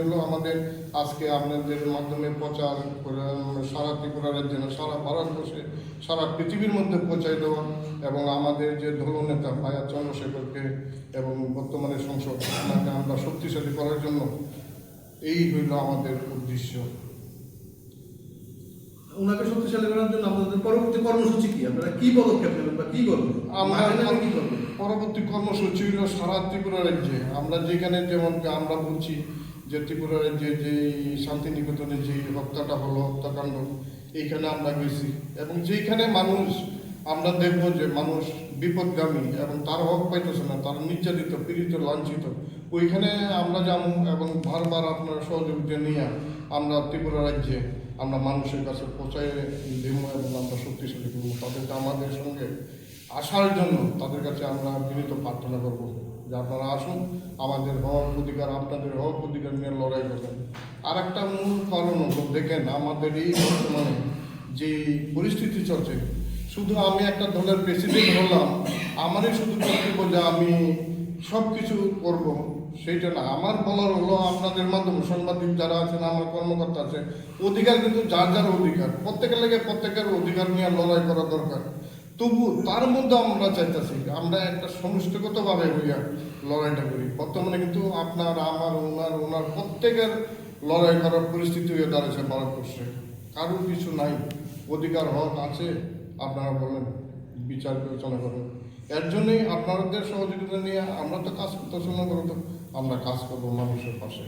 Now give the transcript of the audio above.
হলো আমাদের আজকে আপনাদের মাধ্যমে প্রচার করে সারা ত্রিপুরা রাজ্যে না, সারা ভারতবর্ষে, সারা পৃথিবীর মধ্যে পৌঁছায় দেওয়া এবং আমাদের যে দলনেতা ভাইয়া চন্দ্রশেখরকে এবং বর্তমানে সংসদ আমরা শক্তিশালী করার জন্য এই হইল আমাদের উদ্দেশ্য। ওনাকে শক্তিশালী করার জন্য আপনাদের পরবর্তী কর্মসূচি কি? আপনারা কি পদক্ষেপ নেবেন বা কি করবেন? আমরা কি করবেন? পরবর্তী কর্মসূচি হলো সারা ত্রিপুরা রাজ্যে আমরা যেখানে, যেমন আমরা বলছি যে ত্রিপুরা রাজ্যে যে শান্তিনিকেতনে যে হত্যাটা হলো, হত্যাকাণ্ড, এইখানে আমরা গেছি এবং যেখানে মানুষ আমরা দেখবো যে মানুষ বিপদগামী এবং তার হক পাইতেছে না, তার নির্যাতিত, পীড়িত, লাঞ্ছিত, ওইখানে আমরা যাবো এবং বারবার আপনার সহযোগিতা নিয়ে আমরা ত্রিপুরা রাজ্যে আমরা মানুষের কাছে পৌঁছায় দেব এবং আমরা শক্তিশালী করবো। তাদেরকে আমাদের সঙ্গে আসার জন্য তাদের কাছে আমরা বিনীত প্রার্থনা করবো যে আপনারা আসুন, আমাদের হক অধিকার, আপনাদের হক অধিকার নিয়ে লড়াই করবেন। আর একটা মূল কারণ হলো, দেখেন আমাদের এই বর্তমানে যে পরিস্থিতি চলছে, শুধু আমি একটা দলের প্রেসিডেন্ট হলাম, আমারই শুধু কর্তব্য যে আমি সব কিছু করব সেইটা না। আমার বলার হলো আপনাদের মাধ্যমে সাংবাদিক যারা আছেন, আমার কর্মকর্তা আছে, অধিকার কিন্তু যার যার অধিকার, প্রত্যেকের লেগে প্রত্যেকের অধিকার নিয়ে লড়াই করা দরকার। তবু তার মধ্যে আমরা চাইতেছি আমরা একটা সমষ্টিগতভাবে হইয়া লড়াইটা করি। বর্তমানে কিন্তু আপনার, আমার, ওনার প্রত্যেকের লড়াই করার পরিস্থিতি হয়ে দাঁড়িয়েছে ভারতবর্ষে। কারোর কিছু নাই, অধিকার হক আছে, আপনারা বলেন, বিচার বিবেচনা করেন। এর জন্যই আপনাদের সহযোগিতা নিয়ে আমরা তো কাজ করতেছি না, আমরা কাজ করবো মানুষের পাশে।